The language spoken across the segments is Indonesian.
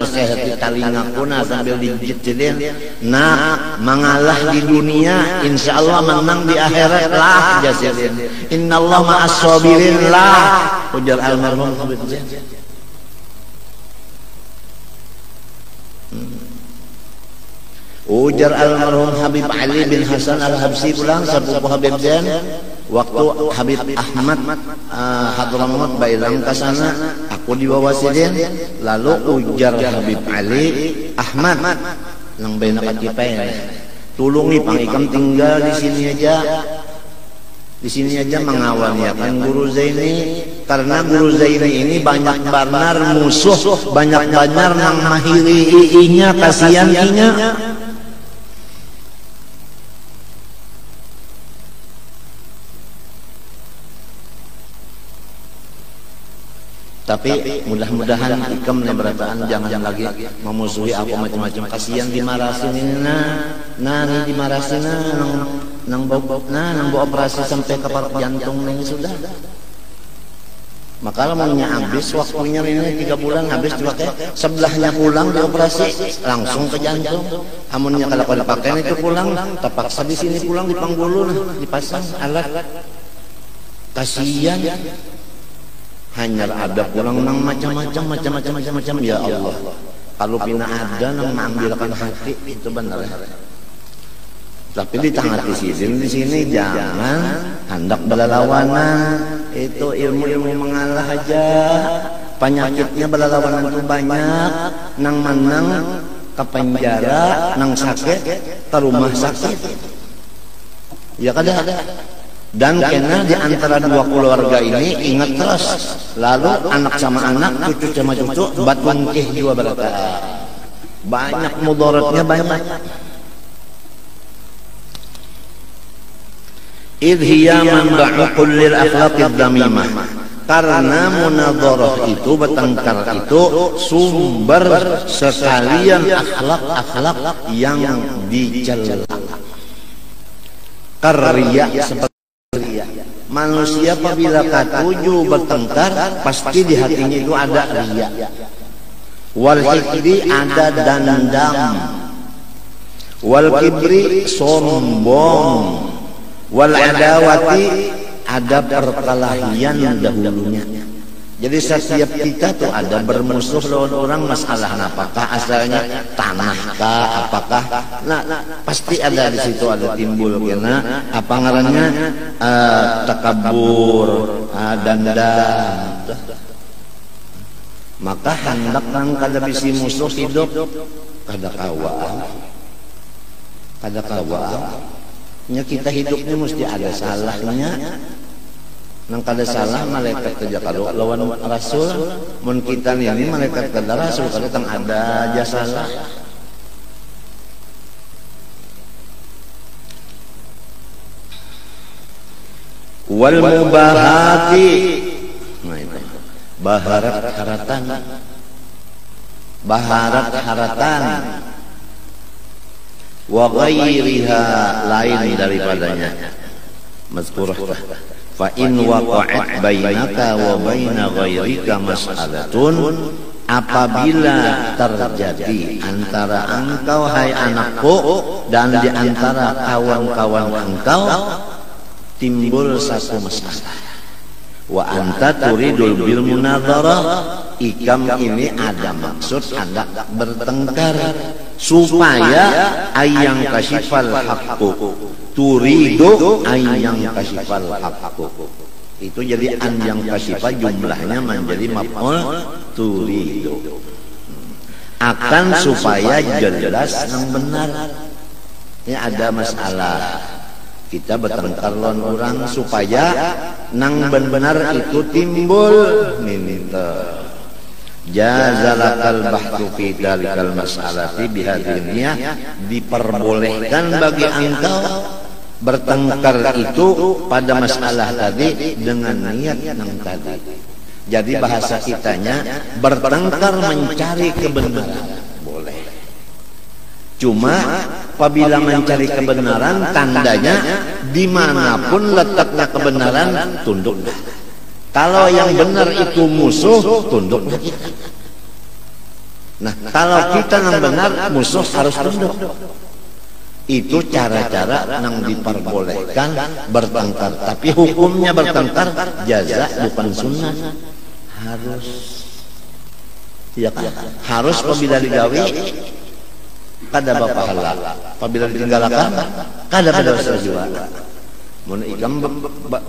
nasihati talingakuna sambil dijidin. Nah, mengalah di dunia, insya Allah menang di akhirat lah jasidin. Innallah ma'as sabirin lah, ujar almarhum Habib Zain. Ujar almarhum Habib Ali bin Hasan Al-Habsyi pulang sepupu Habib Zain. Waktu Habib Ahmad Hadramaut bailang ke sana, aku dibawa sidin. Lalu ujar Habib Ali, Ahmad, nang bena katipai, tulungi pangikam tinggal di sini aja. Di sini aja mengawal ya kan Guru Zaini, karena Guru Zaini ini banyak banar musuh, banyak banar nang mahiri iinya, kasihan inya. Tapi mudah-mudahan ikam nih berataan jangan lagi memusuhi aku macam-macam. Kasihan dimarasin ini nah ini dimarasin nang bau operasi sampai ke paru jantung ini sudah. Maka lamanya habis waktunya ini 3 bulan habis dipakai, sebelahnya pulang dioperasi langsung ke jantung. Amunnya kalau pada pakai itu pulang, terpaksa di sini pulang di Panggulu dipasang alat. Kasihan. Hanya ada pulang nang macam-macam ya Allah. Kalau pina ada nang mengambilkan hati itu benar. Tapi di tengah di sini jangan hendak berlawanan. Itu ilmu mengalah aja. Penyakitnya berlawanan itu banyak. Nang menang ke penjara, nang sakit ke rumah sakit. Ya kada ada. Dan kena di antara 2 keluarga ini ingat terus. Lalu anak sama anak, cucu sama cucu, batungkih juga berkata. Banyak mudaratnya banyak. Idhiya manba'u kullil akhlaqid damimah. Karena munadharah itu, bertengkar itu sumber sekalian akhlak-akhlak yang dicela. Karya seperti manusia apabila katuju bertengkar pasti di hatinya itu ada riya. Wal hikdi ada dendam. Wal kibri sombong. Wal adawati ada perkelahian dahulunya. Jadi setiap kita tuh ada bermusuh lawan orang masalah apakah asalnya tanah kah apakah pasti ada di situ ada timbul kena apa ngarannya takabur dendam. Maka hendak nang kada bisi musuh hidup kada kawa nya kita hidupnya mesti ada salahnya. Nang kada salah malaikat kerja kado lawan rasul mun kita ini malaikat kada rasul kada tang ada aja salah. Wal mubahati baharat haratan wa ghairiha lain daripadanya mazkurah. Fa in waqa'at bainaka wa baina ghairika mas'alatun, apabila terjadi antara engkau hai anakku dan di antara kawan-kawan engkau timbul satu masalah, wa anta turidul bil munadharah, ikam ini ada maksud hendak bertengkar supaya ayang kasifal haqqu, turidu ayang kasifal haqqu. Itu jadi an yang kasifah jumlahnya menjadi maf'ul turidu, akan supaya jelas yang benar. Ini ada masalah kita bertengkar lawan orang supaya nang benar itu timbul minta jazalakal bahthu fi dalikal mas'alati bihadiniyah, diperbolehkan bagi engkau bertengkar itu pada masalah tadi dengan niat yang tadi. Jadi bahasa kitanya bertengkar mencari kebenaran boleh. Cuma apabila mencari kebenaran tandanya dimanapun letaknya kebenaran tunduk. Kalau yang benar itu musuh tunduk kita. Nah, kalau kita yang benar, musuh harus tunduk. Itu cara-cara yang diperbolehkan bertengkar. Tapi hukumnya bertengkar jaza bukan sunnah. Harus, ya kan? Harus apabila digawi kada bapahala, apabila ditinggalkan kada pada dosa juga. Mun ikam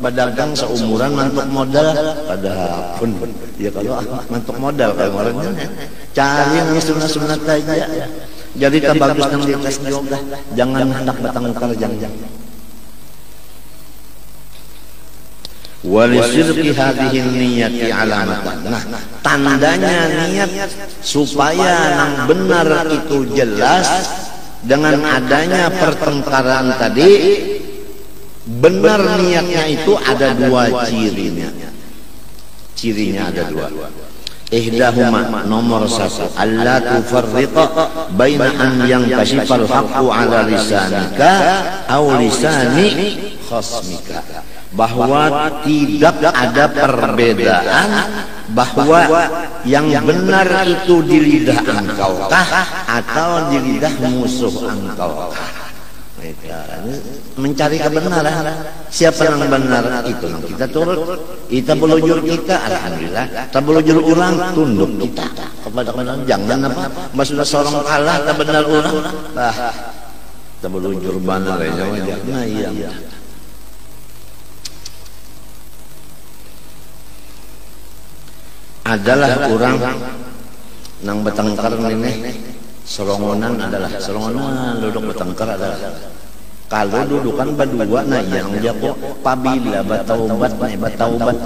berdagang seumuran mantuk modal pada pun ya kalau mantuk modal kalau orangnya cari yang sunat-sunat aja. Jadi tak bagus nang dites juga, jangan hendak bertengkar jangan. Walisirki hadhihi niyati alamatan. Nah, tandanya niat supaya nang benar itu jelas dengan adanya pertengkaran tadi. Benar niatnya itu ada dua cirinya. Cirinya ada dua. Ihdahuma nomor satu, alla tufarriqa baina an yankashifal haqqu ala lisanika aw lisani khasmika. Bahwa tidak ada perbedaan bahwa yang benar itu di lidah engkaukah atau di lidah musuh engkaukah. Mencari kebenaran. Siapa yang benar itu kita turut, kita belujur kita, alhamdulillah. Kita belujur orang, tunduk kita kepada kebenaran. Jangan apa, maksudnya seorang kalah tak benar orang, kita belujur benar ya. Nah iya. Adalah orang nang bertengkar ini. Serongonan adalah serongonan duduk bertengkar adalah kalau dudukan berdua nah yang jago pabila bataubat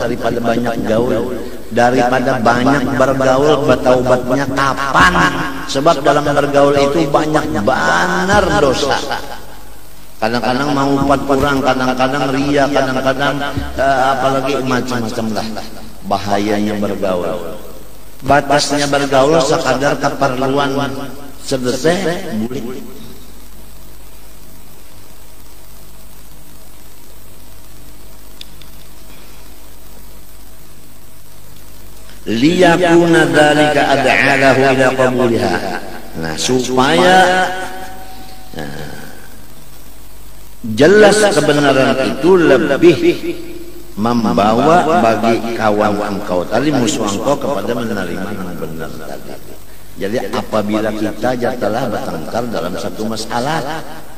daripada banyak gaul, daripada banyak bergaul bataubatnya kapan, sebab dalam bergaul itu banyak benar dosa. Kadang-kadang mau empat kurang, kadang-kadang ria, kadang-kadang apalagi macam-macam lah bahayanya bergaul. Batasnya bergaul sekadar keperluan sedeseh boleh. Liyakuna dzalika ad'alahu ila qabuliha. Nah, supaya jelas kebenaran itu lebih membawa bagi kawan engkau tadi, musuh engkau, kepada menerima yang benar tadi. Jadi apabila kita telah bertengkar dalam satu masalah,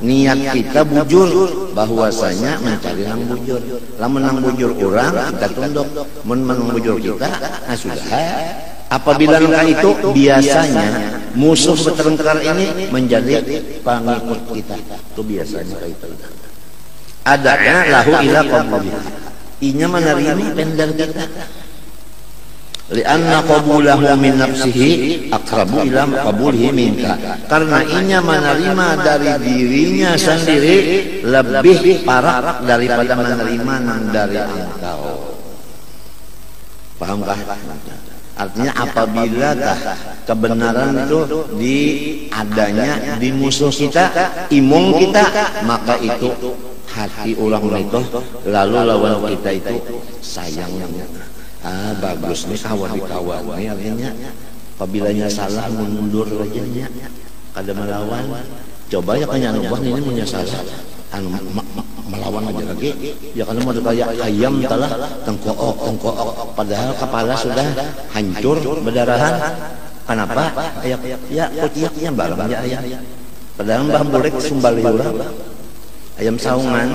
niat kita bujur bahwasanya mencari yang bujur. Lamun yang bujur orang kita tunduk, mun bujur kita sudah. Apabila itu biasanya musuh bertengkar ini menjadi pengikut kita. Itu biasanya itu. Adanya lahu ila qabulih. Inya menerima pendar kita. Lianna qabulahu min nafsihi aqrabu ila qabulihi minka. Karena inya menerima dari dirinya sendiri lebih parah daripada menerima dari engkau. Pahamkah? Artinya apabila kebenaran itu adanya di musuh kita, imung kita, maka itu hati orang itu lalu lawan kita itu sayangnya. Bagus nih kawan-kawan nih, artinya apabilanya salah mundur aja nya, kada melawan. Coba ya kanya ubah ini punya salah melawan aja lagi ya, kalau mau kayak ayam telah tengkook padahal kepala sudah hancur berdarahan. Kenapa? Ya kutiaknya barang ya ayam, padahal mbah boleh sumbali urang ayam saungan.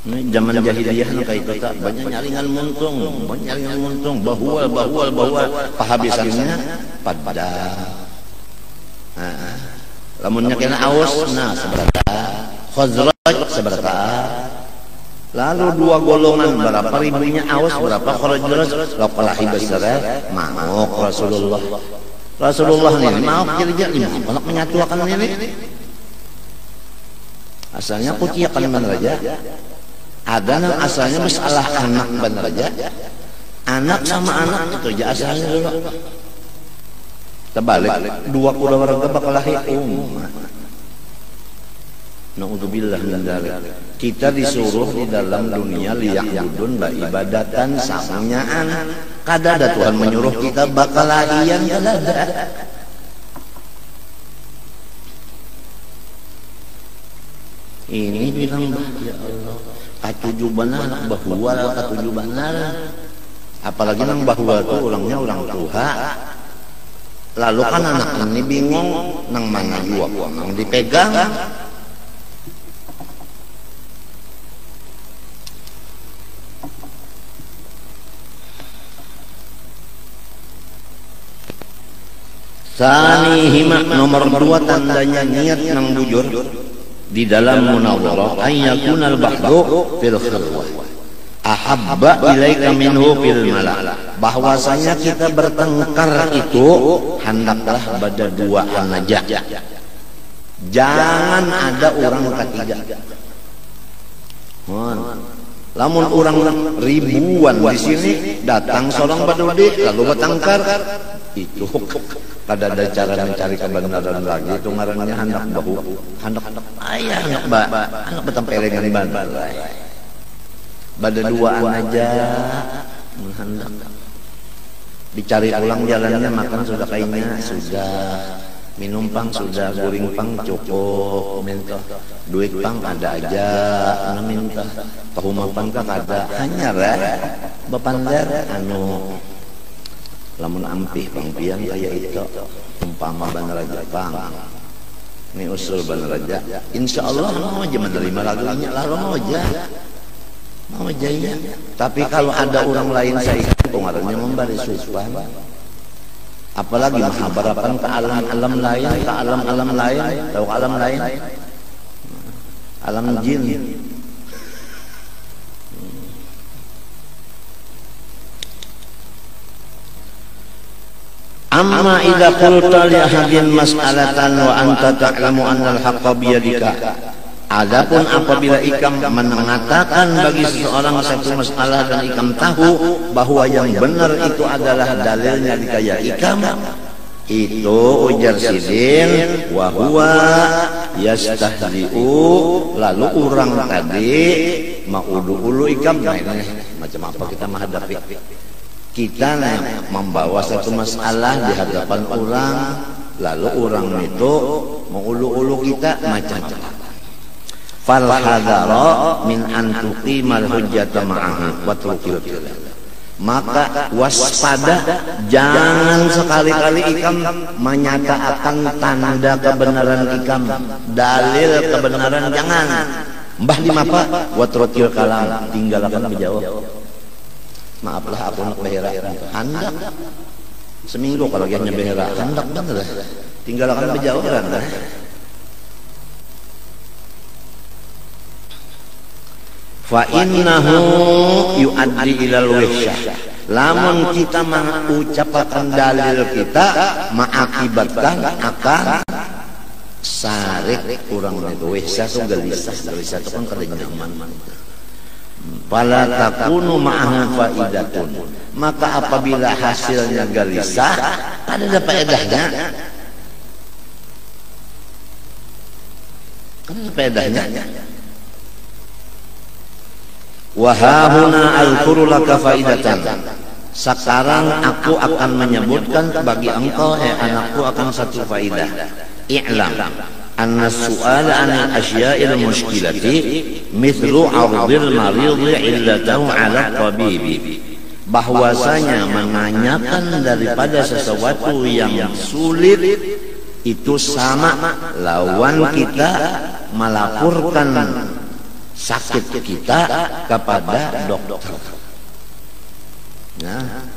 Ini zaman jahiliyah kayak itu tak banyak nyaringan muntung, bahual pahabisannya pada. Lamunnya kena aus, nah seberapa, Khazraj seberapa. Lalu dua golongan berapa ribunya aus, berapa Khazraj, lapalahi besar mau Rasulullah ini mau kira-kira anak menyatukan ini. Asalnya putih akan benar aja. Ada yang asalnya masalah anak benar aja. Anak sama anak itu aja asalnya dulu. Terbalik, dua keluarga bakal lahir Naudzubillah min dzalik. Kita disuruh di dalam dunia liya'budun ibadatan samanyaan. Kada ada Tuhan menyuruh kita bakal lahian, kada ada. Ini bilang ya Allah, katuju benar bahwa katuju benar. Apalagi nang bahwa itu orangnya orang tua. Lalu kan anak ini bingung nang mana jua nang dipegang. Sanihima nomor 2 tandanya niat nang bujur di dalam munawwarah ayyakunal bahdhu fil khilwah ahabba ilaika minhu fil mala, bahwasanya kita bertengkar itu hendaklah pada duaan aja, jangan ada orang ketiga. Lamun orang ribuan di sini datang seorang badudi lalu bertengkar, itu kada ada cara mencari kebenaran lagi. Itu ngarannya hendak bahu, hendak ayah hendak hendak betempelengan bandai. Pada duaan aja hendak dicari ulang jalannya, makan sudah kayaknya sudah, minum pang sudah, goreng pang cukup, minta duit pang ada aja, ana minta tahu mapan ka kada, hanya bapandar anu lamun ampih pangpian kayak itu umpama Banaraja pang ini usul Banaraja, insya Allah mau aja menerima lagunya, lalu mau aja ya. Tapi kalau ada orang lain saya pengaruhnya memberi susuan, apalagi menghabarakan ke alam-alam lain, ke alam-alam lain, tahu alam lain, alam jin. Amma idza qulta li ahadin mas'alatan wa anta ta'lamu anna al-haqqa bi yadika. Adapun apabila ikam mengatakan bagi seseorang satu masalah dan ikam tahu bahwa yang benar itu adalah dalilnya di kaya ikam, itu ujar sidin wa huwa yastahdi'u, lalu orang tadi maudu-ulu ikam. Nah ini macam apa kita menghadapi? Kita membawa satu masalah di hadapan orang, lalu orang itu mengulu-ulu kita macam-macam. Fal hadara min an tuqimal hujjata ma'ahu wa tuqil. Maka waspada, jangan sekali-kali ikam menyatakan tanda kebenaran ikam, dalil kebenaran, jangan. Mbah di mapa wa tuqil kalam, tinggalkan menjawab. Maaflah aku nak behera, hendak seminggu kalau dia behera, hendak bener, tinggalkan menjawab kan. Fa innahu yuaddi ilal wihsyah, lamun kita mengucapkan dalil kita mengakibatkan akan sarik kurang itu. Wihsyah itu gelisah itu kan kada nyaman. Fala takunu ma'ahu faidatun, maka apabila hasilnya gelisah ada faedahnya. Ada faedahnya. Wahahuna al-quru laka faidatan. Sekarang aku akan menyebutkan bagi engkau anakku akan satu faidah. I'lam anna su'ala anil asya'il mushkilati mithlu 'ardil maridhi illatahu 'ala tabibi, bahwasanya menanyakan daripada sesuatu yang sulit itu sama lawan kita melaporkan sakit kita kepada dokter. Nah,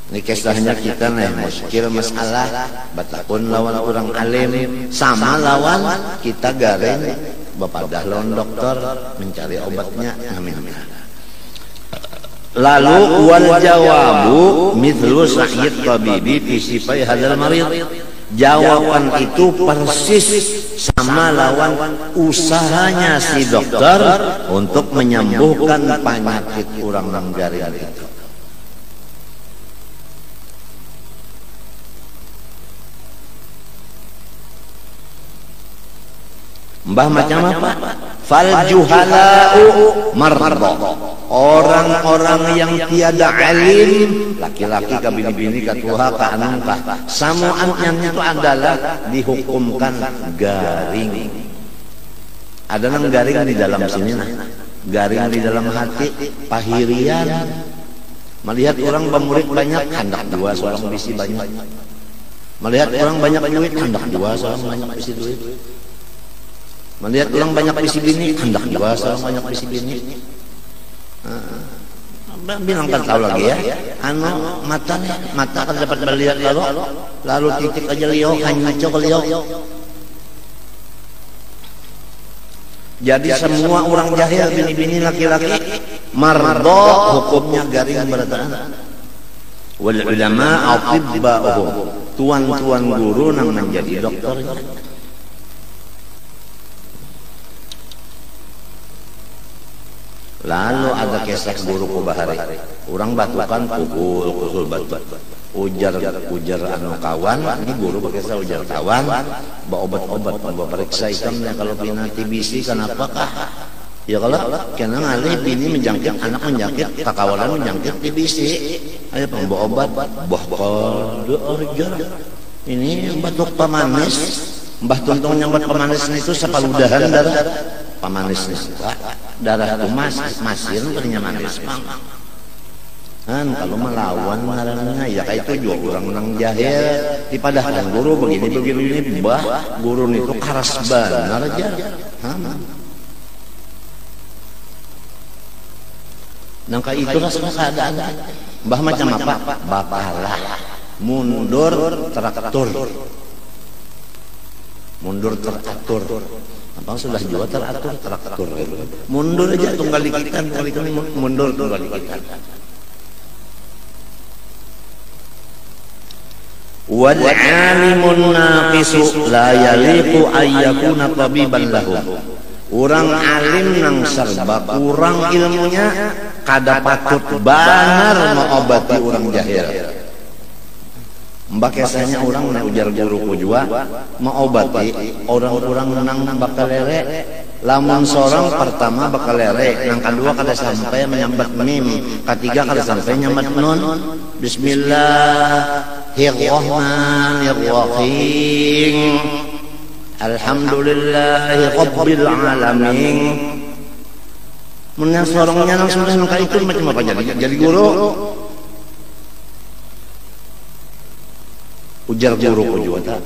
ini kisahnya kita nih, muskil masalah batakun lawan orang alim, sama lawan kita garing bapadah lawan dokter mencari obatnya. Amin. Lalu wal jawabu mithlu sa'id tabibi fi sifai hadzal marid. Jawaban itu persis sama lawan usahanya si dokter untuk menyembuhkan penyakit orang garing itu. Mbah macam apa? Fal juhala'u marda. Orang-orang yang tiada alim, laki-laki ka bini-bini ka tuha ka anu ka samuan itu adalah dihukumkan garing. Ada nang garing di dalam sini nah. Garing di dalam hati, pahirian. Melihat orang pemurid banyak, hendak dua seorang bisi banyak. Melihat orang banyak duit, hendak dua seorang banyak bisi duit. Melihat orang banyak bisi bini, hendak dua seorang banyak bisi bini. Bilang kan tahu lagi ya. Anu mata kan dapat melihat lalu titik aja liok, hanya cok liok. Jadi semua orang jahil bini-bini laki-laki mardo hukumnya garing berataan. Wal ulama atibba'uhum, tuan-tuan guru nang menjadi dokternya. Lalu ada kisah guru ku bahari. Orang batukan kusul batu. Ujar anu kawan, ini guru berkisah ujar kawan, bawa obat-obat, bawa periksa ikannya kalau pina TBC kenapakah? Ya kalau kena ngalih bini menjangkit, anak menjangkit, kakawalan menjangkit TBC. Ayo pembawa obat, bahkan ujar. Ini batuk pemanis, mbah tuntung yang buat pemanis itu sepaludahan darah pemanisnya, darah tumas, masir, ternyata manis bang. Kan kalau melawan ngarannya ya kayak itu juga orang nang jahil dipadahkan guru begini bah guru itu keras benar aja. Nangka itu rasanya keadaan bah macam apa? Bapalah mundur teratur, mundur teratur. Abang sudah jual teratur, mundur aja tunggal dikitan, kali ini mundur tunggal dikitan. Wal alimun naqisu la yaliqu ayyakuna tabiban lahum. Urang alim nang serba kurang ilmunya kada patut banar mengobati orang jahil. Mbak kesanya orang nang ujar guru jua mengobati orang-orang nang bakal lere. Lamun seorang pertama bakal lere, yang kedua kada sampai menyambat mim, ketiga kada sampai nyambat nun. Bismillahirrahmanirrahim. Alhamdulillahi rabbil alamin. Mun seorangnya nang sudah nang itu macam apa jadi guru? Ujar guru jua ta.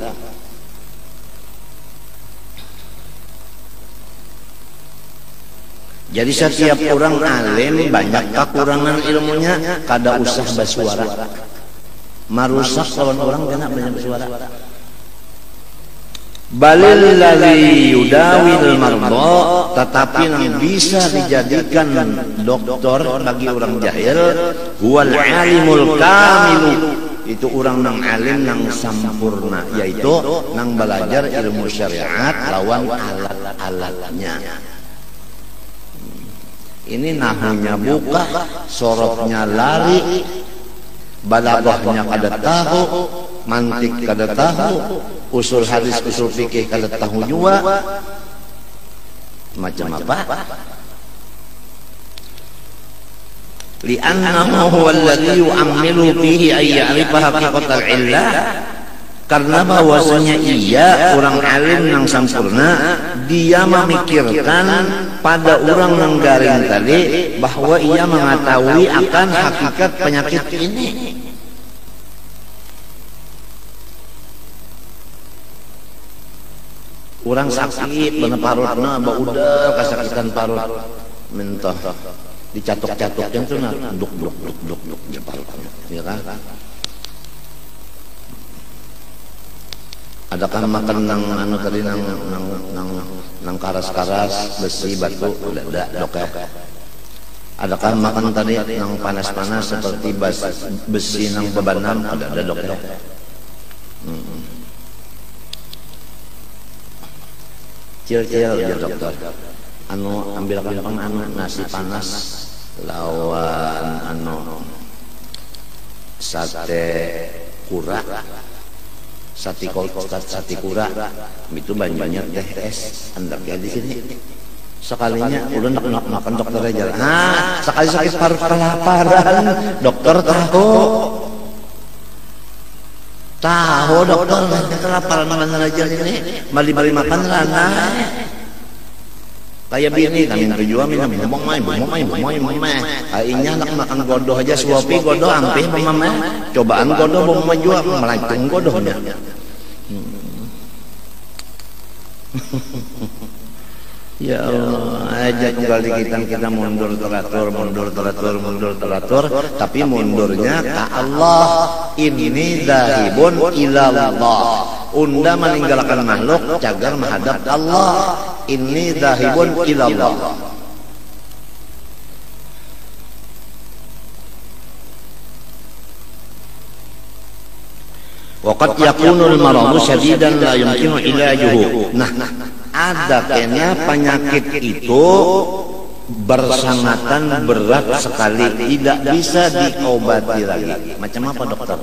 Jadi setiap orang alim banyak kekurangan ilmunya, kada usah bersuara. Marusak lawan orang kena banyak bersuara. Balil ladzi yudawil marda, tetapi yang bisa dijadikan dokter bagi orang jahil, huwal alimul kamilu, itu orang nang alim nang sampurna, yaitu nang belajar ilmu syariat lawan alat-alatnya. Ini nahunya buka, sorofnya lari, balaghahnya kada tahu, mantik kada tahu, usul hadis usul fikih kada tahu juga. Macam apa? Li'annahu huwa alladhi yu'ammilu fihi ay ya'rifa haqiqatal illah. Karena bahwasanya ia orang alim yang sempurna, dia memikirkan pada orang yang garing tadi bahwa ia mengetahui akan hakikat penyakit ini. Orang sakit bener parutna bauda kasakitan parut mentah dicatok-catok yang tuh duk parutnya ya kan. Adakah makan nang anu tadi nang karas-karas besi batu udah dok ya. Adakah makan tadi nang panas-panas seperti besi nang bebanam ada dok ya. Cil-cil ya dokter. Anu ambilkan anu nasi panas lawan anu sate kura satikura itu banyak teh es hendak ya di sini. Sekalinya udah nak makan dokter aja. Sekali sakit kelaparan, dokter tahu dokter kelaparan makan aja ini, bali makan rana. Kayak bini kami tujuan minum bumong mai. Ainya nak makan godoh aja suapi godoh ampih mama. Cobaan godoh bumong jual melacung godohnya. Ya Allah, aja kembali kita mundur teratur, tapi mundurnya ke Allah. Ini dahibun ilallah. Unda meninggalkan makhluk cagar menghadap Allah. Ini dahibun ilallah. Waqad yakunul maradu syadidan la yumkinu ilajuhu. Nah, ada kena penyakit itu bersangatan berat sekali, tidak bisa diobati lagi. Macam apa dokter?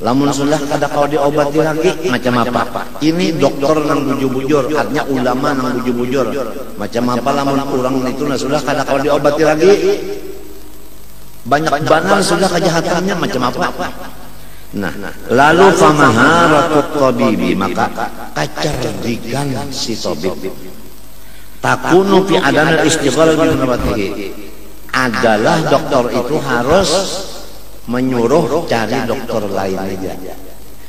Lamun sudah kada kau diobati lagi, macam apa? Ini dokter nang bujur-bujur, artinya ulama nang bujur-bujur. Macam apa lamun orang itu sudah kada kau diobati lagi? Banyak banal sudah kejahatannya, macam apa? Nah, lalu famaharatut tabibi, maka kecerdikan si tabib takunu fi adana istighal bi nabatihi, adalah dokter itu harus menyuruh cari dokter lain aja.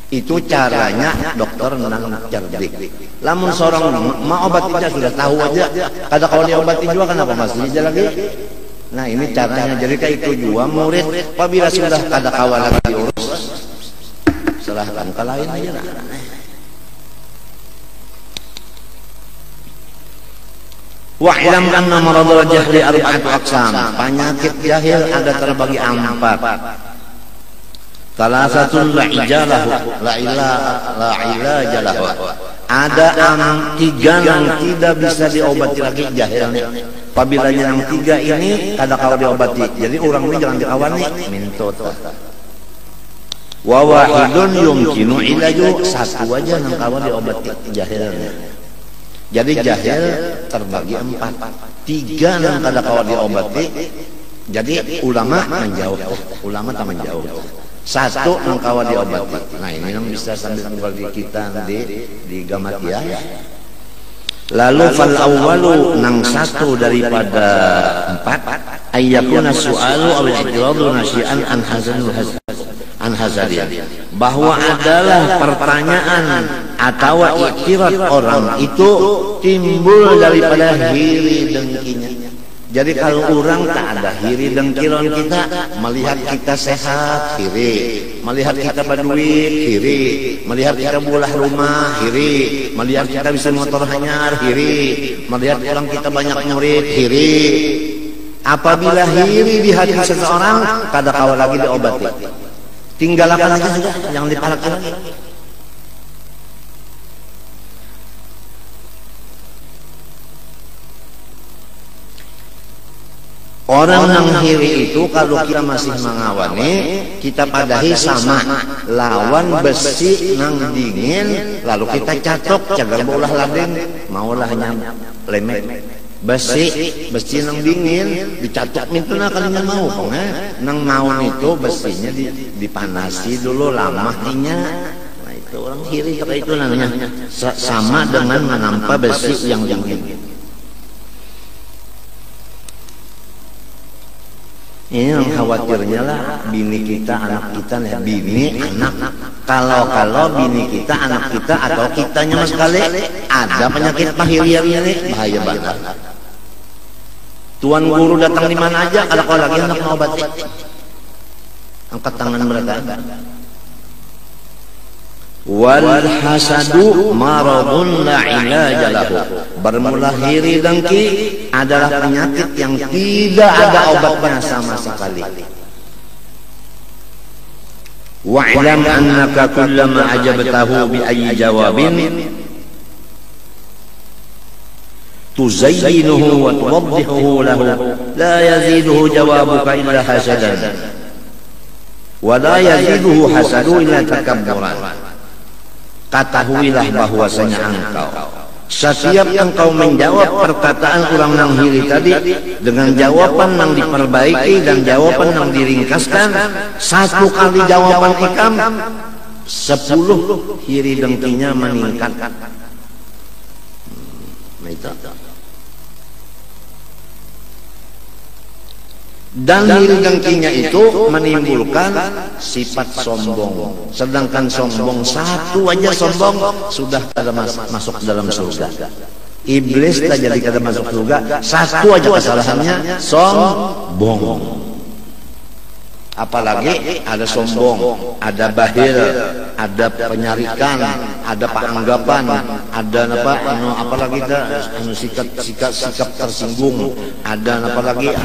Itu caranya dokter nang cerdik. Lamun seorang mau obatinya sudah tahu aja, kada kalau diobati juga kenapa masih aja lagi. Nah, ini caranya. Jadi kayak itu juga murid apabila sudah kada kawan lagi diurus, serahkan ke lain aja lah. Wa'lam anna maradul jahli arba'atu aqsam. Penyakit jahil ada terbagi 4. Salah satu la ilajalahu. Ada 3 yang tidak bisa diobati lagi jahilnya. Apabila yang 3 ini kada kalau diobati, jadi orang ini jangan dikawani mintut. Wa wahidun yumkinu ilaju, satu aja nang kawan diobati jahilnya. Jadi jahil terbagi 4. 3 nang kada kawan diobati, jadi ulama menjauh, ulama tak menjauh. 1 nang kawan diobati. Nah, ini yang bisa sambil bagi kita di Gamatia. Lalu fal awwalu nang 1 daripada 4 ayyakuna su'alu aw al-i'tiradu nasyi'an an hazariyah, bahwa adalah pertanyaan atau iktirad orang itu timbul daripada hiri dengkinya. Jadi kalau orang tak ada hiri dengkiron kita, melihat kita sehat, hiri, melihat kita berduit, hiri, melihat kita bulah rumah, hiri, melihat kita bisa motor hanyar, hiri, melihat orang kita banyak murid, hiri. Apabila hiri di hati seseorang, kada kawal lagi diobati. Tinggalkan aja sudah, jangan dipalaki lagi. Orang yang hiri itu kalau kita masih mengawani, kita padahi sama lawan besi nang dingin, lalu kita catok cagar bolah ladeng, maulah hanya lemek. Besi nang dingin dicatok itu nah kalinya mau nang maun itu besinya dipanasi dulu lama nya. Nah, itu orang hiri kayak itu namanya, sama dengan menampa besi yang dingin. Ini yang khawatirnya lah bini kita, anak kita, ya bini, anak. Kalau bini kita, anak kita, atau kitanya mas sekali ada penyakit pahiriannya nih, bahaya banget. Tuan guru datang di mana aja, kalau lagi hendak mau obati, angkat tangan mereka. Wal hasadu maradun la ilaja lahu. Bermula hiri dengki adalah penyakit yang tidak ada obatnya sama sekali. Wa'lam annaka kullama ajabtahu bi ayyi jawabin tuzayyinuhu wa tuwaddihuhu lahu la yaziduhu jawabuka illa hasadan wa la yaziduhu hasadu illa takabburan. ketahuilah bahwasanya engkau setiap engkau menjawab perkataan orang nang hiri tadi dengan jawaban yang diperbaiki dan jawaban yang diringkaskan, 1 kali jawaban ikam 10 hiri dengkinya meningkat. Dan hiri dengkinya itu menimbulkan sifat sombong. Sedangkan sombong, 1 aja sombong sudah kada masuk dalam surga. Iblis tak jadi kada masuk surga, 1 aja kesalahannya sombong. Apalagi ada sombong, ada bahil, ada penyarikan, ada panggapan, ada apalagi sikap tersinggung, ada apalagi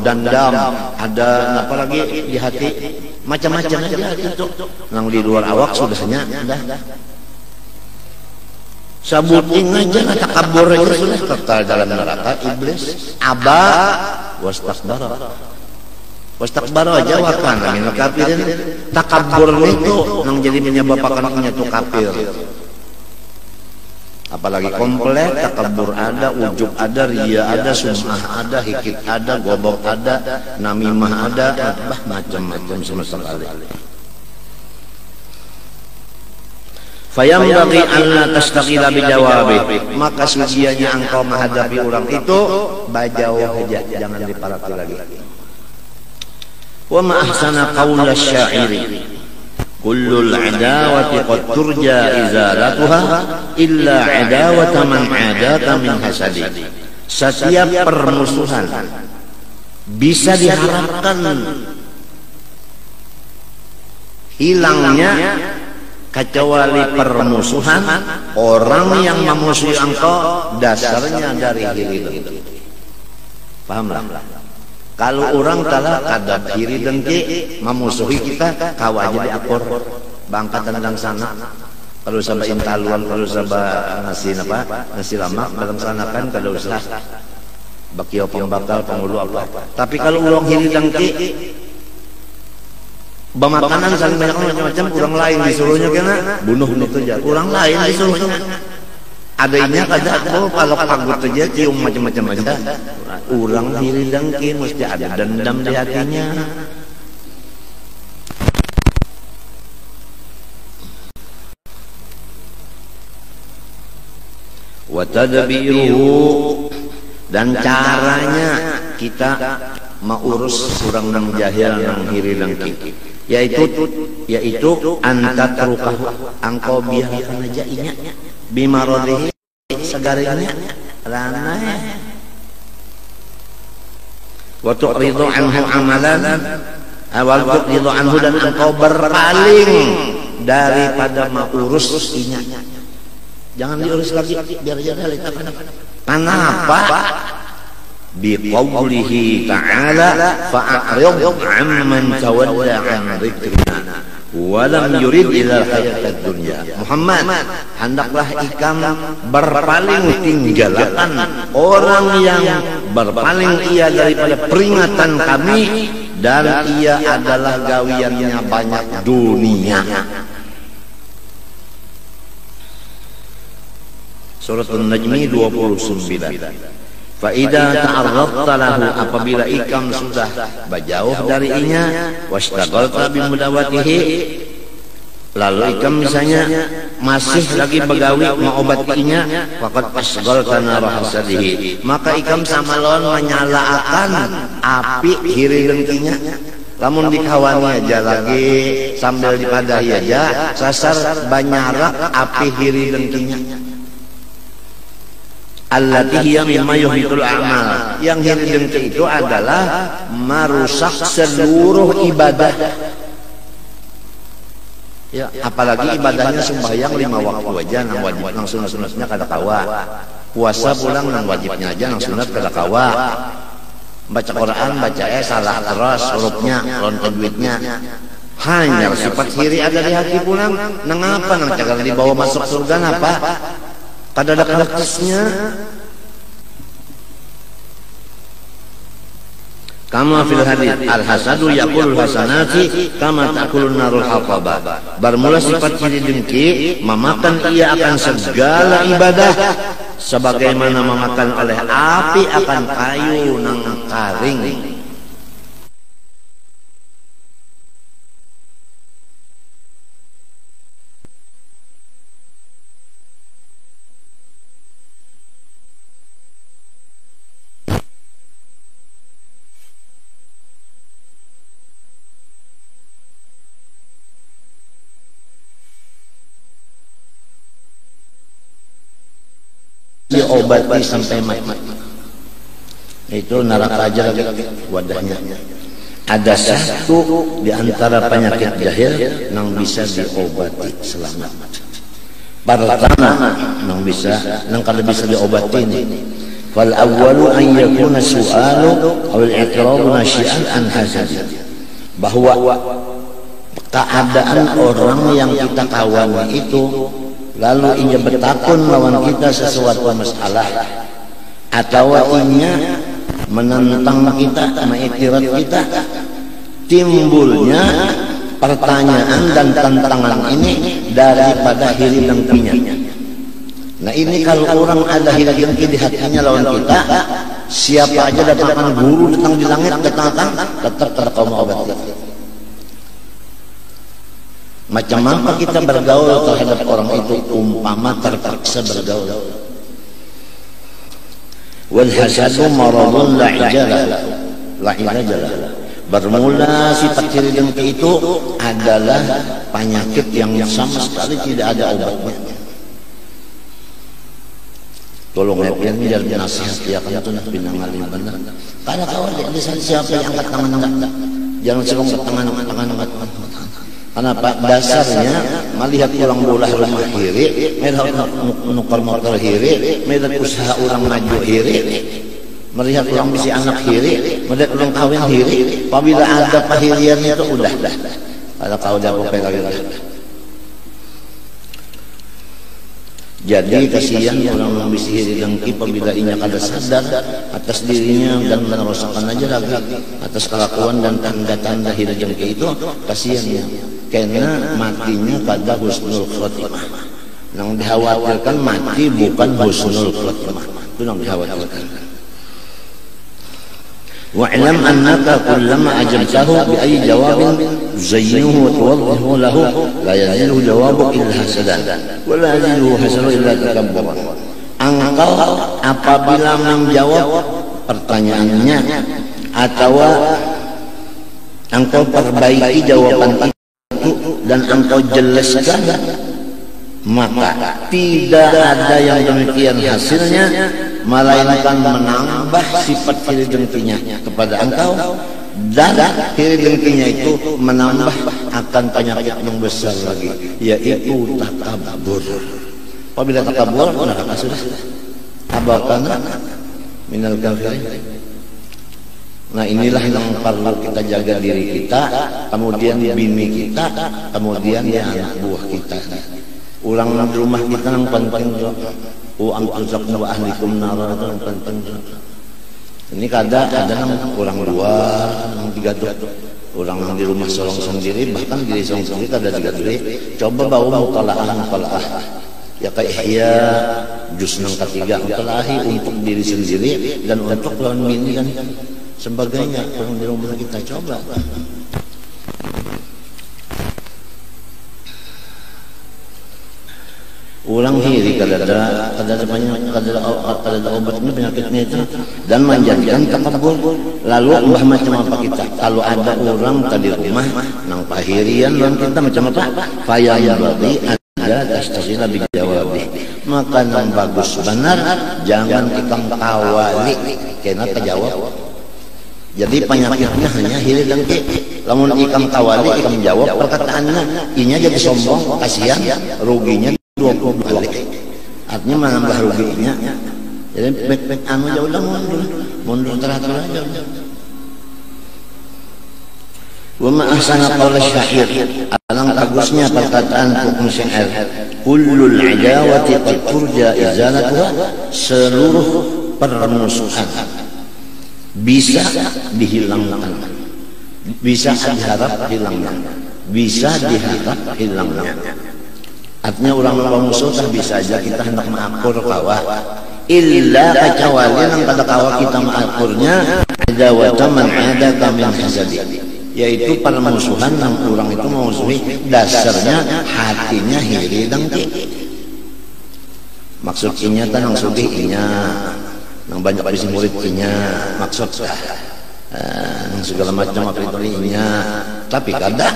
dendam, ada apalagi di hati, macam-macam aja itu. Nang di luar awak sudahnya dah. Sabuting aja takabur aja sudah kekal dalam neraka iblis. Aba wastakbara. Wastakbara aja wakan min kafirin. Takabur itu nang jadi menyebabkannya tuh kafir. Apalagi komplek, takabur ada, ujub ada, riya ada, sum'ah ada, hikit ada, gobok ada, namimah ada, macam-macam semesta kali. Fayambaghi an la tastaqila bijawabi, maka sujianya engkau menghadapi orang itu bajauh aja, jangan diparati lagi. Wa ma ahsana qaula asy-sya'iri kullul adawati qad turja izalatuha illa adawata man adaka min hasadi. Setiap permusuhan bisa diharapkan hilangnya kecuali permusuhan orang yang memusuhi engkau dasarnya dari hiri dengki. Pahamlah? Kalau orang telah kadap hiri dengki memusuhi kita, kau aja diakur bangkat tendang sana. Kalau sabah intaluan, kalau sabah nasi lama dalam sana kan kada usah bakio pembakal pengulu apa. Tapi kalau orang hiri dengki bamakanan saling banyak macam-macam, kurang lain disuruhnya kena bunuh itu aja, kurang lain disuruhnya. Adanya kada kalau pagut aja cium macam-macam aja. Urang hiri dengki mesti ada dendam di hatinya. Wa tadbiruhu, dan caranya kita mengurus orang nang jahil nang hiri dengki, yaitu antatrukahu, engkau biarkan aja inya bimarodihi segaringnya ranah. Wa tu'ridu anhu amalan, awal tu'ridu anhu, dan engkau berpaling daripada mengurus inya. Jangan diurus lagi, biar aja dah. Kenapa? Biqaulihi ta'ala fa'arid amman tawalla an dzikrina wa lam yurid ila hayatad dunya. Muhammad, hendaklah ikam berpaling, tinggalkan orang yang berpaling ia daripada peringatan kami dan ia adalah gawiannya banyak dunia. Surat An-Najmi 29. Faida ta'arradta lahu, apabila ikam sudah berjauh dari inya, wastaghalta bimudawatihi, lalu ikam misalnya masih lagi begawi mengobatinya, faqad asghalta nara hasadihi, maka ikam sama lawan menyalakan api hiri dengkinya. Lamun dikawani aja lagi sambil dipadahi aja, sasar banyarak api hiri dengkinya. Allati hiya mimma yuhitul a'mal, yang hiri dengki itu adalah merusak seluruh ibadah. Ya, apalagi ibadahnya sembahyang 5 waktu aja nang wajib, nang sunat-sunatnya kada kawa. Puasa pulang nang wajibnya aja, nang sunat kada kawa. Baca Quran baca salah terus hurufnya, lontar duitnya. Hanya sifat hiri ada di hati pulang, nang apa nang cagal dibawa masuk surga napa? Kada ada kertasnya. Kama fil hadits al-hasadu yaqul hasanati kama ta'kulun narul haqaba. Bermula sifat ciri dengki memakan ia akan segala ibadah sebagaimana memakan oleh api akan kayu nang karing. Diobati sampai mati. Itu neraka aja lagi wadahnya. Ada satu di antara penyakit jahil yang bisa diobati selamat. Pertama yang bisa, yang kalau bisa diobati ini. Fal awwalu an yakuna su'alu aw al-i'tiradu nasyi'an an hasad. Bahwa keadaan orang yang kita kawani itu lalu inya bertakun lawan kita sesuatu masalah atau inya menentang kita, mengiktirat kita, timbulnya pertanyaan dan tantangan ini daripada hiri dengkinya. Nah ini kalau orang ada hiri dengki di hatinya lawan kita, siapa aja datangkan guru datang di langit datang tetap kaum obati. Macam apa kita bergaul terhadap orang itu umpama terpaksa bergaul. Wal hasadu maradun la ilaha. Bermula sifat ciri dengki itu adalah penyakit yang sama sekali tidak ada obatnya. Tolong ya pian biar nasihat ya kan itu nak pinangaling benar. Karena kawan di siapa yang angkat tangan enggak. Jangan serong ke tangan. Kenapa? Dasarnya melihat orang bolah rumah hiri, melihat nukar motor hiri, melihat usaha orang maju hiri, melihat orang bisi anak hiri, melihat orang kawin hiri. Apabila ada pahirian itu udah. Kalau kau dah pegang lagi. Jadi kasihan orang bisi hiri dengki apabila inya kada sadar atas dirinya dan meneruskan aja lagi atas kelakuan dan tanda-tanda hiri dengki itu kasihannya. Karena matinya pada husnul khotimah. Yang dikhawatirkan mati bukan husnul khotimah. Itu yang dikhawatirkan. Wa'lam annaka kullama ajabtahu bi ayyi jawabin zayyinuhu wa tuwaddihu lahu la yazilu jawabu illa hasadan wa la yazilu hasanu illa takabburan. Engkau apabila menjawab pertanyaannya atau engkau perbaiki jawaban dan engkau jelaskan, maka tidak ada yang demikian hasilnya melainkan menambah sifat hiri dengkinya kepada engkau, dan hiri dengkinya itu menambah akan penyakit yang besar lagi, yaitu takabur. Apabila takabur, neraka sudah abakana minal kafirin. Nah inilah yang perlu kita jaga diri kita, kemudian bini kita, kemudian ya anak buah kita. Ulang di rumah kita yang penting. Angkuzakna wa ahlikum nara itu yang penting. Ini ada yang orang luar, yang digaduh. Orang di rumah solong sendiri, bahkan diri solong sendiri ada digaduh. Coba bawa mutalaah. Ya kayak ihya juz yang ketiga mutalahi untuk diri sendiri dan untuk lawan bini kan. Sebagainya orang di rumah kita coba. Ulang hiri kada ada obatnya penyakitnya itu dan menjadikan takabur. Lalu ubah macam apa kita? Kalau ada orang tadi rumah nang pahirian dan kita macam apa? Fayam bagi ada tastasila bijawabi. Maka nang bagus benar jangan kita kawali kena terjawab. Jadi penyakitnya hanya hiri dengki. Lamun ikam kawali, ikam jawab perkataannya, inya jadi sombong, kasihan, ruginya 20 balik. Artinya menambah ruginya. Jadi baik anu jauh dah mundur teratur aja. Wa ma ahsana qaul syair. Alang bagusnya perkataan hukum syair. Kullul adawati qad turja izalatuha, seluruh permusuhan bisa dihilangkan, bisa diharap hilangnya, bisa diharap hilangnya. Artinya orang musuh tak bisa aja kita hendak mengakur kawa, illa kecuali yang pada kawa kita mengakurnya ada wataman ada kamin hasadi, yaitu pada musuhan yang orang itu memusuhi dasarnya hatinya hiri dengki. Maksud inya tanang sugih inya, nang banyak bisi murid inya, maksud nang segala macam apa itu inya, tapi kadang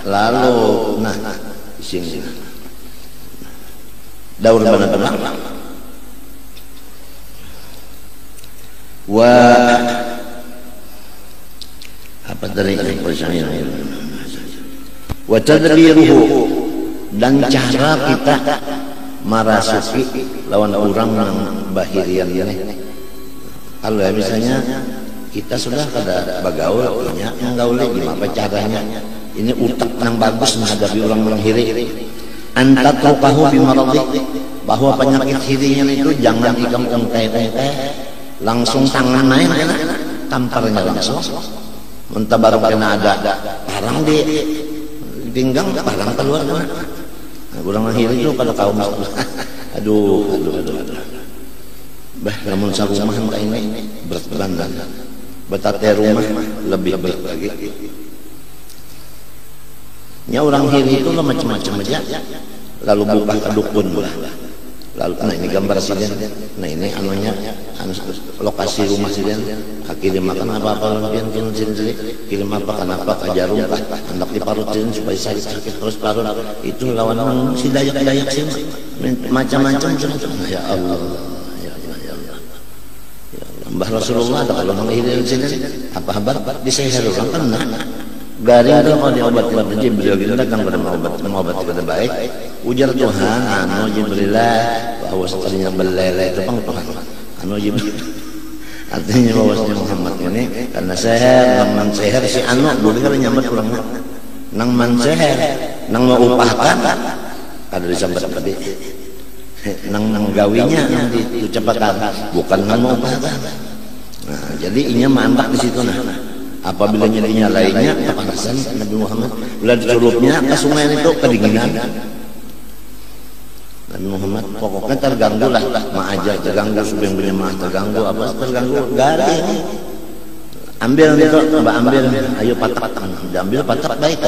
lalu nah sini daur mana tenang wa apa dari persamaan wa tadbiruhu, dan cara kita marasuki lawan orang yang bahirian ini. Kalau ya misalnya kita sudah kada bagaul punya nggaule gimana caranya, ini utak yang bagus menghadapi orang-orang hiri. Antatrukahu bimaradi, bahwa penyakit hirinya itu jangan diganggu-ganggu, langsung tangan naik tamparnya langsung mentabar kena ada parang di pinggang parang keluar. Kurang akhir itu pada kaum aduh bah namun sarumah kayak ini berat banget, betate rumah lebih berat lagi. Nya orang hiri itu macam-macam aja, lalu buka ke dukun lah, lalu nah ini gambar siden, nah ini anunya lokasi rumah siden, kirim makan apa-apa lampian kirim apa kenapa ke jarum kah hendak diparutin supaya sakit terus parut, itu lawan si dayak sih macam-macam. Ya Allah, ya Allah, ya Allah, ya Allah. Mbah Rasulullah ada kalau menghiri sini apa kabar diseher orang kena garing itu mau diobati oleh Jibril, kita datang pada mengobati pada baik. Ujar Tuhan anu Jibrilah bahwa sekalinya belele itu Tuhan anu Jibril, artinya bahwasanya Muhammad ini karena seher nang seher si anu boleh kan nyambat kurang nang man seher nang mau upahkan ada disambat tadi nang gawinya yang diucapkan bukan nang mau upahkan. Nah jadi inya mantak di situ. Nah apabila nyalinya lainnya kepanasan Nabi Muhammad, bila dicelupnya ke sungai itu kedinginan. Nabi Muhammad pokoknya terganggu lah, maajar terganggu, subeng punya mah terganggu, apa terganggu garing. Ambil itu, mbak ambil, ayo patak, diambil patak baik.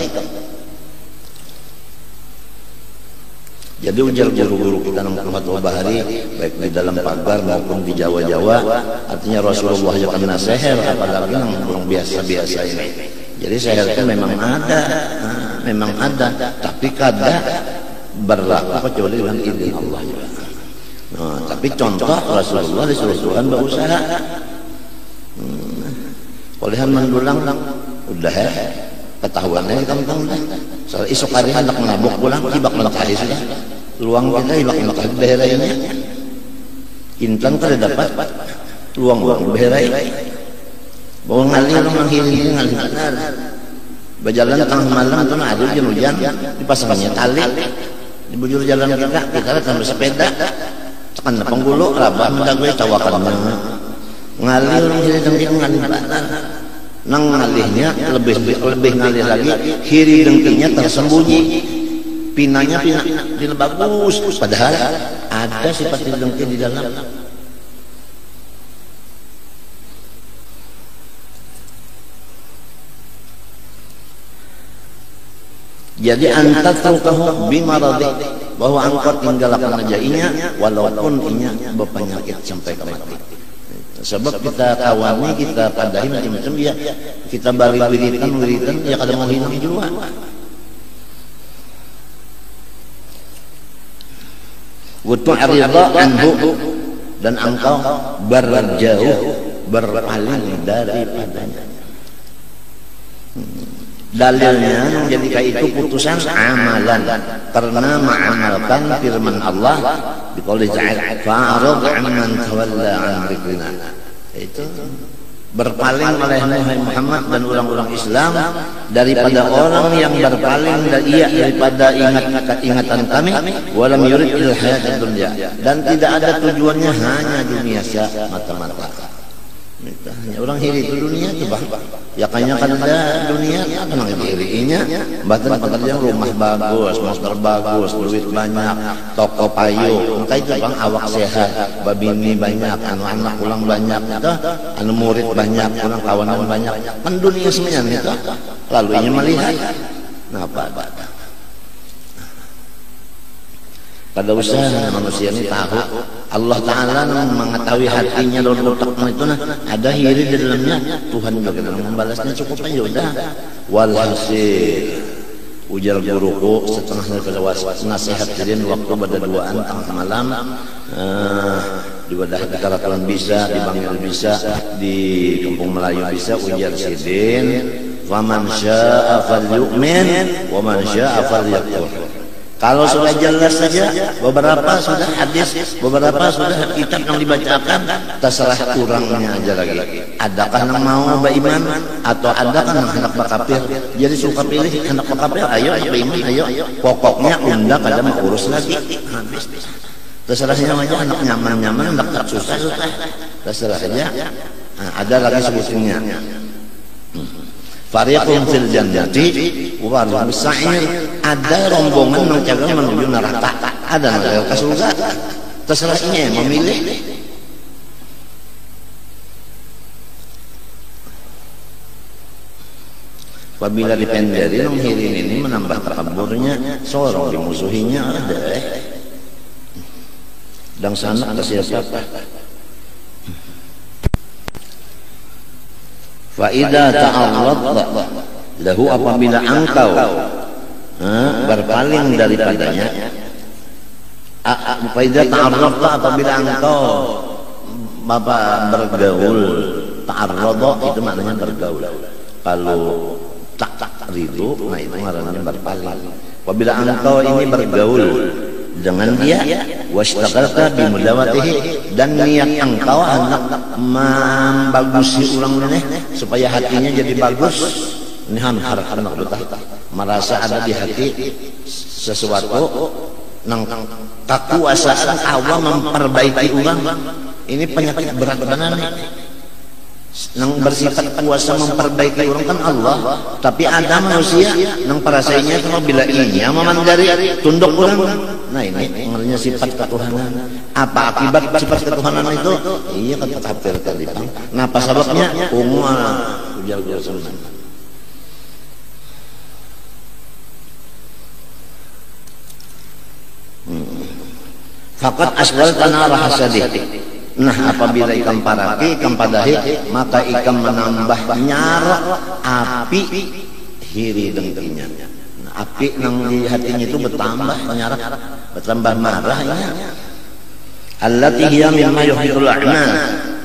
Jadi ujar guru-guru kita nang Fathul Bahari baik di dalam pagar maupun di Jawa-Jawa, artinya Rasulullah ya kena seher, apalagi nang orang biasa-biasa ini. Jadi seher itu memang ada, tapi kada berlaku kecuali dengan izin Allah. Nah, tapi contoh Rasulullah disuruh Tuhan berusaha. Olehan mendulang udah ketahuannya di kampung dah. Soal esok hari hendak menabuk pulang ibak melekari sudah. Luang kita ibak melekari beherainya. Intan kada dapat luang beherai. Bawa ngali orang menghiling ngali benar. Berjalan tengah malam tu ada hujan dipasangnya tali di bujur jalan kita datang bersepeda. Tekan penggulu rabah mendagui tawakalnya. Ngali orang hiring ngali benar. Nang ngalihnya lebih ngalih lagi, hiri dengkinya tersembunyi, pinanya pina bagus, padahal ada sifat dengki di dalam. Jadi antatrukahu bimaradi, bahwa engkau tinggalkan aja inya walaupun inya berpenyakit sampai ke mati. Sebab kita kawani, kita padahi macam-macam ya, kita bari wiritan ya kada mau hilang juga. Wutu aridha anhu, dan engkau berjauh berpaling daripadanya. Dalilnya jadi kayak itu putusan amalan, karena mengamalkan firman Allah di qauli ta'ala fa'rid 'amman tawalla 'an dzikrina, itu berpaling oleh Muhammad dan orang-orang Islam daripada orang yang berpaling daripada ingatan kami, walam yurid ilal hayatid dunya, dan tidak ada tujuannya hanya dunia semata-mata. Orang hiri itu dunia tuh bang. Ya kayaknya kan ada dunia kan hirinya. Bahkan pekerjaan rumah bagus, motor bagus, duit banyak, toko payu. Entah itu bang awak sehat, babini banyak, anak ulang banyak, itu, anu murid banyak, orang kawanan banyak. Kan dunia semuanya itu. Lalu ini melihat, apa? Pada usaha manusia ini tahu Allah Ta'ala mengetahui hatinya dan otaknya itu ada hiri di dalamnya. Tuhan juga dalam membalasnya cukup aja udah. Walhasil ujar guruku setengah dari nasihat kalian waktu pada duaan tengah malam di wadah Karakalan bisa, di Bangil bisa, di Kampung Melayu bisa, ujar sidin faman sya'a falyu'min wa man sya'a falyakfur. Kalau sudah jelas saja, beberapa sudah hadis, beberapa sudah kitab yang dibacakan, terserah kurangnya aja lagi. Adakah yang mau beriman atau adakah yang hendak berkafir? Jadi suka pilih hendak berkafir, ayo beriman, ayo. Pokoknya unda kada mau urus lagi. Terserahnya aja, anak nyaman, hendak susah. Terserah saja. Ada lagi sebutnya. Fariqun fil jannati wa fariqun sa'ir. Ada rombongan menjaga menuju neraka, ada menuju ke surga. Terserahnya memilih. Apabila dipenderi menghirin ini menambah takaburnya, seorang dimusuhinya ada. Dan sana ada siapa? Fa'idha ta'arradta lahu apabila engkau berpaling daripadanya. Fa'idha ta'arradta apabila engkau bergaul. Ta'arradha itu maknanya bergaul. Kalau tak ridho, nah itu maknanya berpaling. Apabila engkau ini bergaul dengan dia, wastaqalta bimudawatihi, dan niat engkau hendak membagusi orang ini supaya hatinya jadi bagus. Ini hendak merasa ada di hati sesuatu nang kekuasaan Allah memperbaiki orang. Ini penyakit berat benar nih. Nang bersifat kuasa memperbaiki orang kan Allah, tapi ada manusia nang parasainya itu bila inya memandari tunduk orang. Nah ini mengenai sifat ketuhanan. Apa akibat sifat ketuhanan itu? Iya kata kafir tadi bang. Nah apa sebabnya? Umma ujar sunnah. Fakat aswal tanah hasadih. Nah apabila ikan paraki, ikan padahi, maka ikan menambah nyarak api hiri dengkinya. Nah, api nang di hatinya itu bertambah nyarak, bertambah marahnya. Allati hiya mimma yuhidul a'mal.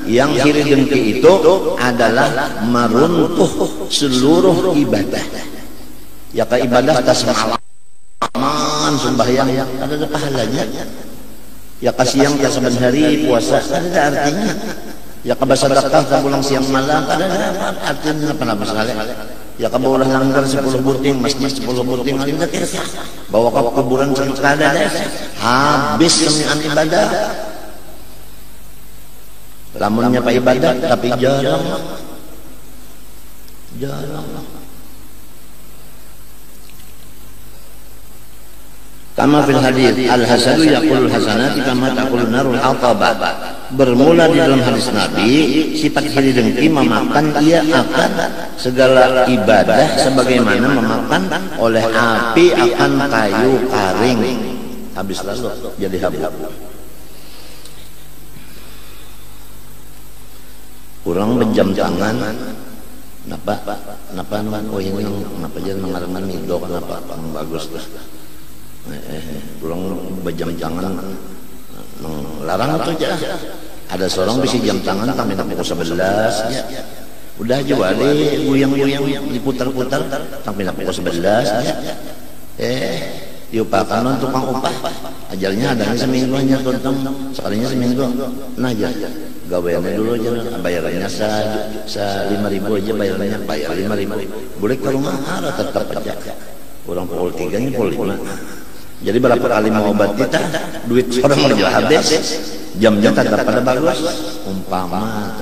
Yang hiri dengki itu adalah meruntuh seluruh ibadah. Ya ke ibadah tasmalan sembahyang ada pahalanya. Ya kasih yang saban hari puasa ada artinya. Ya kebasadakah pulang siang malam ada artinya apa sekali. Ya kabulah langgar 10 buting, masjid 10 buting ada kisah. Bawa ke kuburan sekada habis semian ibadah. Lamunnya pak ibadah tapi jarang. Kama fil hadis al-hasanu yaqulul hasanati kama taqulun narul ataba. Bermula di dalam hadis Nabi, sifat hiri dengki memakan ia akan segala ibadah sebagaimana memakan oleh api akan kayu karing. Habis lalu jadi habu. Kurang berjam tangan. Kenapa oh ini kenapa jadi mengarang mido kenapa bagus tuh. Pulang berjam tangan larang itu aja. Ada seorang bisa jam tangan sampai pukul 11 ya. Udah aja wali guyang-guyang diputar-putar sampai pukul 11 ya. Diupakan tukang upah. Ajalnya adanya seminggu hanya tuntang sekalinya seminggu. Nah aja gaweannya dulu aja bayarannya 5.000 aja bayarannya bayar 5.000. Boleh ke rumah harus tetap aja. Orang pukul 3 nya pukul 5. Jadi berapa kali mau obat kita, duit orang mau habis, jam-jam tetap pada bagus, umpama.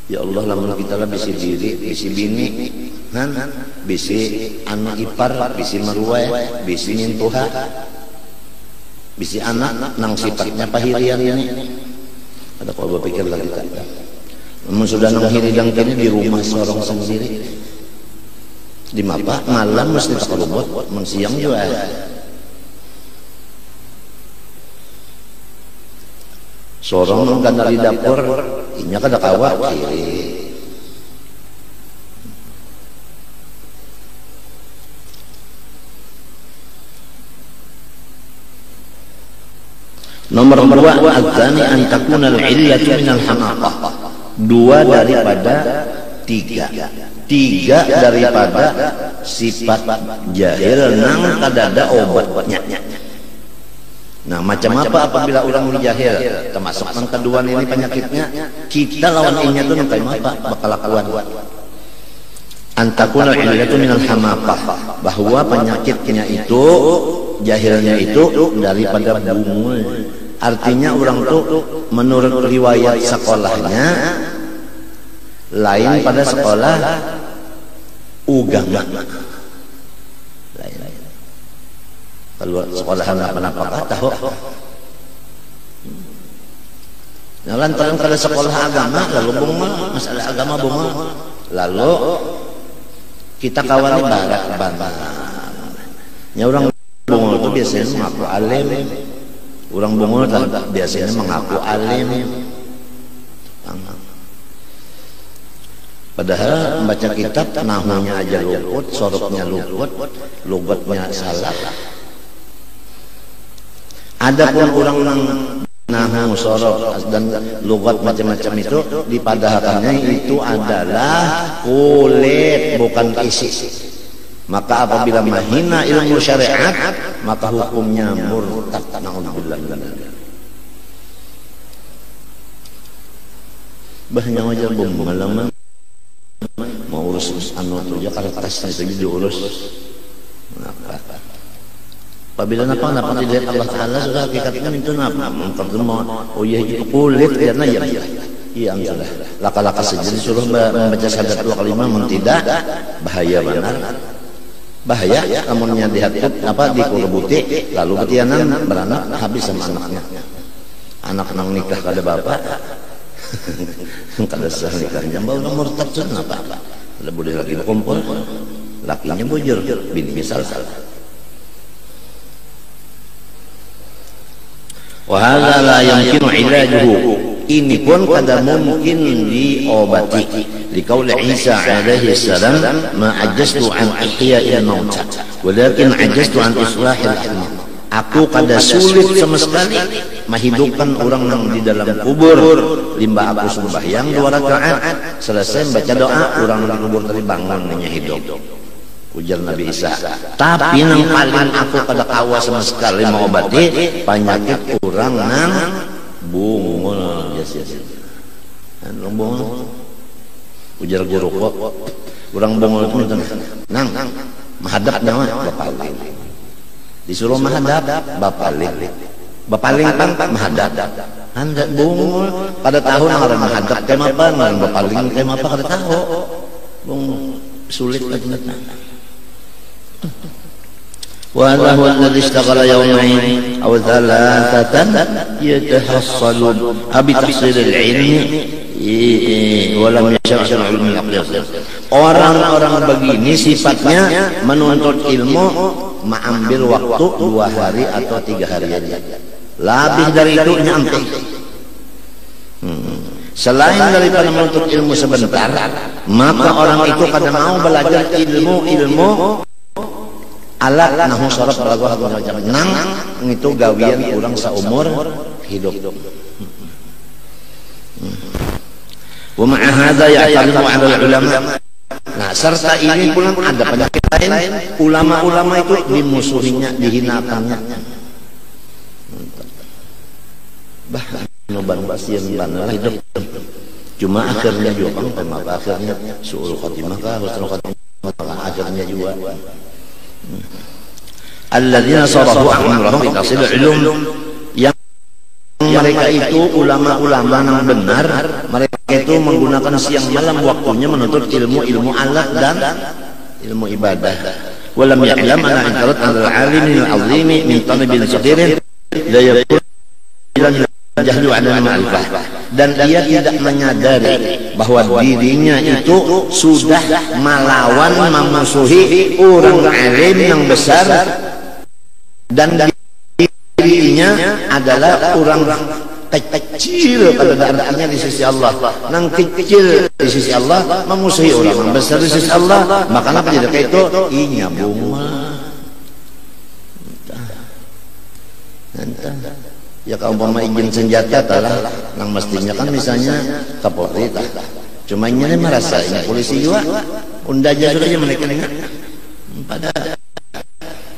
Ya Allah, lamun kita lah bisi diri, bisi bini, bisi anak ipar, bisi meruai, bisi mintuha, bisi anak nang sifatnya pahirian ini. Ada kalau berpikir lagi tak? Namun sudah nang hiridang kini di rumah seorang sendiri. Di mapa malam mesti tak lubut, siang juga. Sorong kan dari dapur, inya kada kawat kiri. Nomor 2, adzani an takuna al-illatu min al-hamaqah. 2 daripada 3. 3 daripada sifat jahil nang kadada obatnya. Nah, macam apa apabila orang jahil? Termasuk yang kedua ini penyakitnya, kita lawan inya itu nang kayak apa bakal lakuan. Antakuna illatu minal hamaqah, bahwa penyakitnya itu, jahilnya itu daripada bungul. Artinya orang tuh menurut riwayat sekolahnya lain pada sekolah ugama. Kalau sekolah apa tahu. Nah, lantaran kalau sekolah agama lalu bunga masalah agama bunga, lalu kita kawani barak banget. Ya orang bunga itu biasanya mengaku alim, orang bunga biasanya mengaku alim. Padahal membaca kitab nahunya aja luput, soroknya luput, lugatnya salah. Ada pun orang nahu sorok dan lugat macam-macam itu dipadahakannya itu adalah kulit bukan isi. Maka apabila menghina ilmu syariat maka hukumnya murtad. Naudzubillah. Bahnya wajar bumalaman mau urus anu tu ya kertasnya itu diurus. Apabila napa dilihat Allah Taala sudah hakikatnya itu napa mengkatuma oh ya itu kulit karena ya iya sudah laka-laka saja disuruh membaca syahadat 2 kalimat tidak bahaya benar bahaya amunnya dihatut apa dikurebuti lalu ketianan beranak habis sama anaknya anak nang nikah kada bapak kada sah nikahnya bau murtad sudah apa ada boleh lagi berkumpul lakinya bujur bini misal wahada la yamkinu ilajuhu, ini pun kada mungkin diobati. Liqauli Isa alaihi salam, ma ajaztu an ihya'il mauta, walakin ajaztu an islahil ahma. Aku kada sulit sama sekali menghidupkan orang yang di dalam kubur. Limba aku sembahyang 2 rakaat, selesai baca doa, orang yang di kubur tadi bangun nya hidup. Ujar Nabi Isa. Tapi yang paling aku kada kawa sama sekali mau obati penyakit orang nang bungul. Yes. Nang bungul. Ujar guru kok orang bungul itu nang menghadap nyawa bapaling. Disuruh menghadap bapaling pang menghadap. Anda bungul pada tahun orang menghadap kayak apa nang bapaling kayak apa kada tahu. Bungul sulit banget. وهذا هو الذي اشتغل يومين أو 3 يتحصل بتحصيل العلم ولم يشرع علم العقل. Orang-orang begini sifatnya menuntut ilmu mengambil waktu 2 hari atau 3 hari aja. Lebih dari itu nyampe. Selain daripada menuntut ilmu sebentar, maka orang itu kadang mau belajar ilmu ala nahu sorot balagoh macam nang itu gawian kurang seumur hidup. Wa ma'a hadza ya'taridu 'ala ulama. Nah, serta ini pula ada penyakit lain, ulama-ulama itu dimusuhinya, dihinakannya. Bahkan nuban pasien banlah hidup. Cuma akhirnya juga maka akhirnya suul khatimah ka husnul khatimah akhirnya juga. Alladzina sarafu amrahum fi tahsil ulum, yang mereka itu ulama-ulama yang benar, mereka itu menggunakan siang malam waktunya menuntut ilmu alat dan ilmu ibadah. Walam ya'lam anna inkarat al-'alimin al-'azimi min talibin saghirin la yakun jahlu 'ala ma'rifah. Dan ia tidak menyadari bahwa dirinya itu sudah melawan memusuhi orang alim yang besar, dan dirinya adalah orang kecil pada keadaannya di sisi Allah. Nang kecil di sisi Allah memusuhi orang besar di sisi Allah, maka apa tidak itu inya bunga. Ya kalau umpama izin senjata talah nang mestinya kan misalnya Kapolri tah. Cuma ini merasa ini polisi juga unda aja sudah aja mereka pada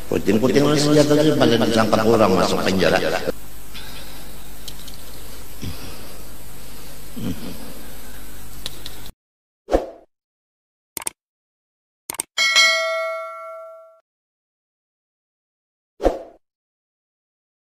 kuting-kuting senjata itu pada ditangkap orang masuk penjara.